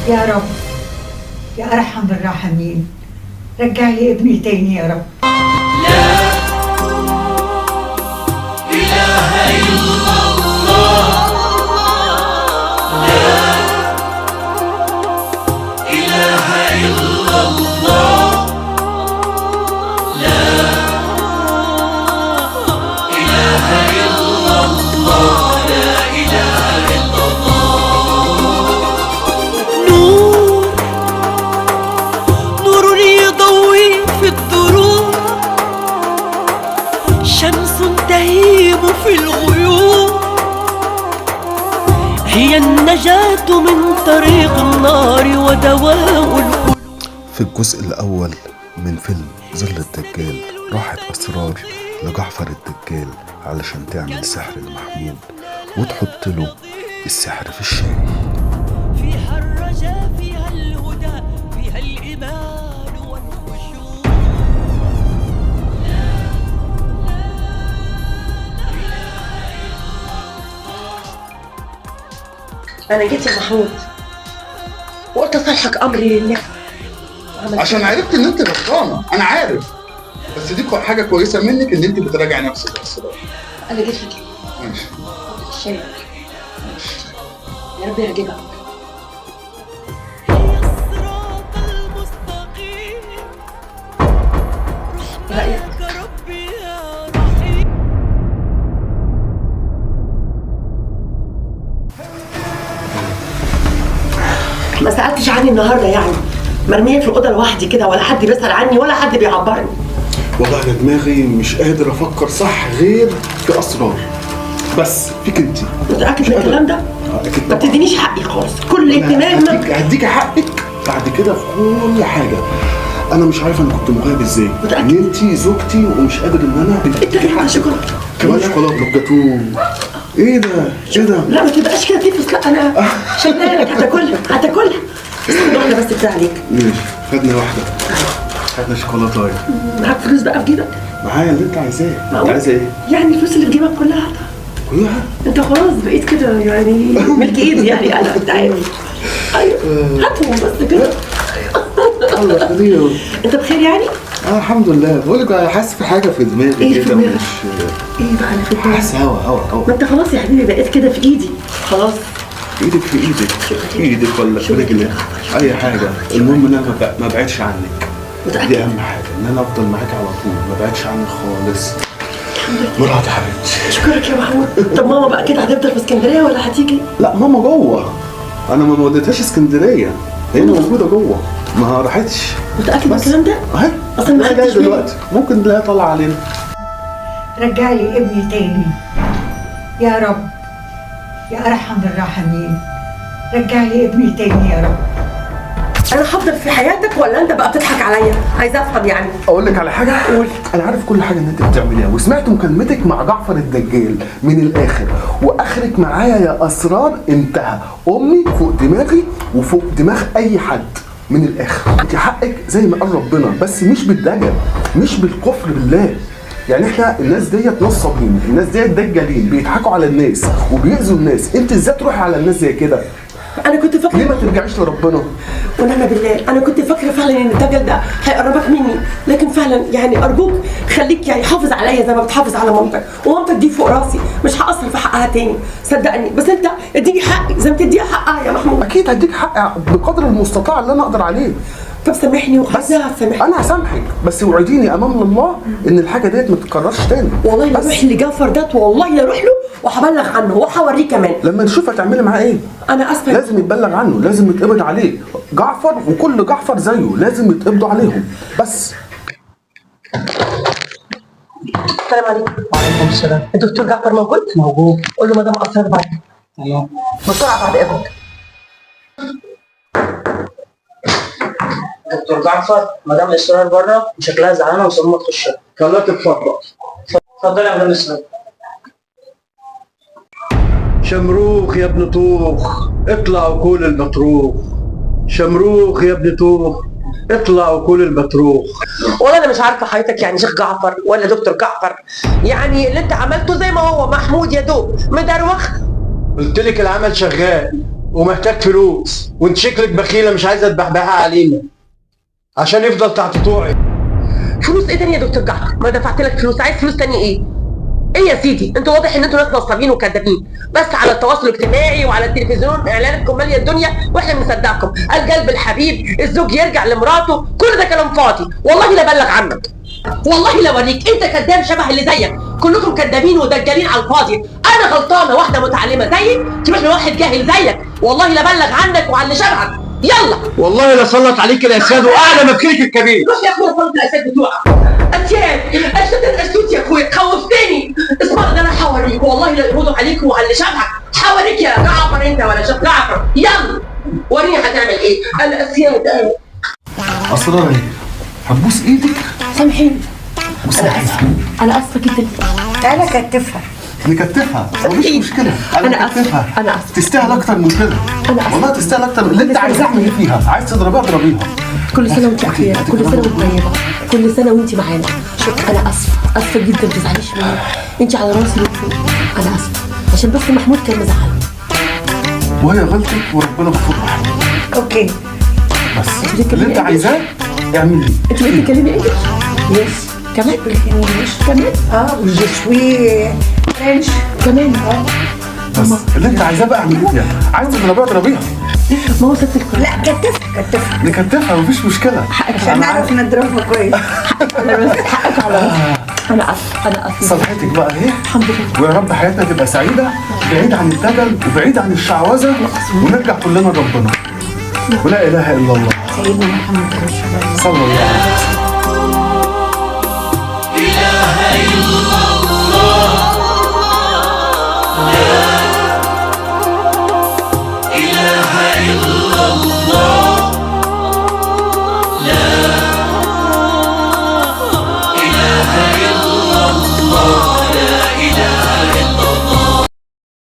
يا رب يا أرحم الراحمين، رجع لي ابني تاني يا رب. لا إله إلا الله، لا إله إلا الله، لا إله إلا الله، لا إله إلا الله. نور يضوي في الدروب، شمس تهيب في الغيوم، هي النجاة من طريق النار ودواء القلوب. في الجزء الأول من فيلم ظل الدجال راحت أسرار لجعفر الدجال علشان تعمل سحر لمحمود وتحط له السحر في الشاي. فيها الرجاء، فيها الهدى، فيها الإيمان والخشوع. أنا جيت يا محمود وقلت أصالحك أمري لله عشان عرفت ان انت غلطانه. انا عارف، بس دي حاجه كويسه منك ان انت بتراجع نفسك بس. أنا جيت لك ماشي الشاي، يا رب يعجبك. هي الصراط المستقيم، رحمتك ربي يا رحيم. ما سألتش عني النهارده يعني، مرمية في الأوضة لوحدي كده، ولا حد بيسأل عني ولا حد بيعبرني. والله أنا دماغي مش قادر أفكر صح غير في أسرار، بس فيك أنت. متأكد من الكلام ده؟ أكيد ما بتدينيش حقي خالص، كل اهتمامك. هديك حقك بعد كده في كل حاجة. أنا مش عارف أنا كنت مغيب إزاي. متأكد؟ إن أنت زوجتي ومش قادر إن أنا أنت كمان شوكولاتة، كمان شوكولاتة وجاتوه. إيه ده؟ إيه ده؟ لا ما تبقاش كده تنفس، لا أنا شايلها لك، هتاكلها. استنى واحدة بس كده عليك. ماشي، خدنا واحدة. خدنا شوكولاتة. معاك فلوس بقى في جيبك؟ معايا اللي أنت عايزاه. أنت معقول؟ عايزة إيه؟ يعني الفلوس اللي في جيبك كلها هاتها. كلها؟ انت خلاص بقيت كده يعني ملك ايدي يعني، انا انت عارف. ايوه هاتهم بس كده. الله خليه. انت بخير يعني؟ الحمد لله. بقول لك انا حاسس في حاجه في دماغي ايه في كده، دماغك؟ مش ايه بقى اللي في دماغك؟ حاسس هوا. ما انت خلاص يا حبيبي بقيت كده في ايدي خلاص. ايدك في ايدك، في ايدك ولا في رجلك، اي حاجه. المهم ان انا ما ابعدش عنك. متأكد؟ دي اهم حاجه، ان انا افضل معاك على طول، ما ابعدش عنك خالص. مراتي حبيبتي. اشكرك يا محمود. طب ماما بقى كده هتفضل في اسكندريه ولا هتيجي؟ لا ماما جوه، انا ما وديتهاش اسكندريه، هي موجوده جوه، ما راحتش. متأكد من الكلام ده؟ اهي اصلا ما جاي خدتش بالي. دلوقتي، ممكن تلاقيها طالعه علينا. رجع لي ابني تاني يا رب يا أرحم الراحمين، رجع لي ابني تاني يا رب. انا هفضل في حياتك ولا انت بقى بتضحك عليا؟ عايزه افهم يعني. اقول لك على حاجه؟ قول. انا عارف كل حاجه ان انت بتعمليها، وسمعت مكالمتك مع جعفر الدجال من الاخر، واخرك معايا يا اسرار انتهى. امي فوق دماغي وفوق دماغ اي حد من الاخر. انت حقك زي ما قال ربنا، بس مش بالدجل، مش بالكفر بالله. يعني احنا الناس ديت نصابين، الناس ديت دجالين، بيضحكوا على الناس وبيأذوا الناس. انت ازاي تروحي على الناس زي كده؟ انا كنت فاكره ليه ما ترجعيش لربنا؟ ونعم بالله، انا كنت فاكره فعلا ان الدجل ده هيقربك مني، لكن فعلا يعني ارجوك خليك يعني حافظ عليا زي ما بتحافظ على مامتك، ومامتك دي فوق راسي، مش هقصر في حقها تاني صدقني. بس انت اديني حقي زي ما تديها حقها يا محمود. اكيد هديك حق بقدر المستطاع اللي انا اقدر عليه. طب سامحني وعايزاها تسامحني. انا هسامحك، بس وعديني امام الله ان الحاجه ديت ما تتكررش تاني. والله لا اروح لجعفر ده، والله لا اروح له، وهبلغ عنه وهوريه كمان. لما نشوف هتعملي معاه ايه. انا اسفه. لازم يتبلغ عنه، لازم يتقبض عليه. جعفر وكل جعفر زيه لازم يتقبضوا عليهم. بس السلام عليكم. وعليكم السلام. الدكتور جعفر موجود؟ موجود. قول له مدام اسرار بعد. تمام. بسرعه بعد اذنك. دكتور جعفر، مدام اسرار بره وشكلها زعلانه وصمت تخش. خليها تتفضل. اتفضل يا مدام اسرار. شمروخ يا ابن طوخ، اطلع وكل المطروخ. شمروخ يا ابن طوخ، اطلع وكل المطروخ. والله انا مش عارفه حضرتك يعني شيخ جعفر ولا دكتور جعفر، يعني اللي انت عملته زي ما هو محمود يا دوب مدروخ. قلت لك العمل شغال، ومحتاج فلوس، وانت شكلك بخيله مش عايزه تبحبحها علينا عشان يفضل تحت طوعك. فلوس ايه تاني يا دكتور جعفر؟ ما دفعت لك فلوس، عايز فلوس تاني ايه؟ ايه يا سيدي؟ انتوا واضح ان انتوا ناس نصابين وكذابين، بس على التواصل الاجتماعي وعلى التلفزيون اعلاناتكم ماليه الدنيا واحنا بنصدقكم. القلب الحبيب، الزوج يرجع لمراته، كل ده كلام فاضي. والله لا بلغ عنك، والله لا اوريك. انت كذاب شبه اللي زيك، كلكم كذابين ودجالين على الفاضي. انا غلطانه واحده متعلمه زيك تروح لواحد جاهل زيك. والله لا بلغ عنك وعن اللي شبهك. يلا والله لا سلط عليك الاسياد واعلى مكرك الكبير. روح يا اخويا صلت الاسد بتوعك. اسود يا اخويا، خوفتني. اسمع ده انا هوريك، والله لا يقبضوا عليك وعلى اللي شبهك. هوريك يا جعفر انت ولا شيخ جعفر. يلا وريني هتعمل ايه. الاسياد اسرار ايه؟ هتبوس ايدك؟ سامحيني، انا اسفه جدا. تعالى كتفها. نكتفها مفيش مشكله. أنا آسفة. نكتفها. أنا آسفة. تستاهل اكتر من كده. أنا آسفة. والله تستاهل اكتر من اللي انت عايز اعمل ايه فيها. عايز تضربها اضربيها. كل سنه وانت بخير، كل سنه وانت طيبه، كل سنه وانت معانا. انا اسفه جدا، ما تزعليش مني، انت على راسي من فوق. انا اسفه عشان بس محمود كان مزعلني. وهي غلطت وربنا غفور رحيم. اوكي. بس بتتكلمي اللي انت إنجليش؟ عايزاه اعملي. انت بقيتي تتكلمي انجلش؟ يس. كمان كمان وجي شوي فرنش. كمان بس اللي انت عايزاه بقى اعمليه فيها. عايز تضربيها اضربيها. ما هو ست الكل. لا كتفها. نكتفها مفيش مشكله. عشان نعرف نضربها كويس. حقك على راسي. انا اسفه. صلحتك بقى اهي. الحمد لله. ويا رب حياتنا تبقى سعيده، بعيد عن الدجل وبعيد عن الشعوذه، ونرجع كلنا لربنا. ولا اله الا الله. سيدنا محمد رسول الله صلى الله عليه وسلم. إله إلا الله.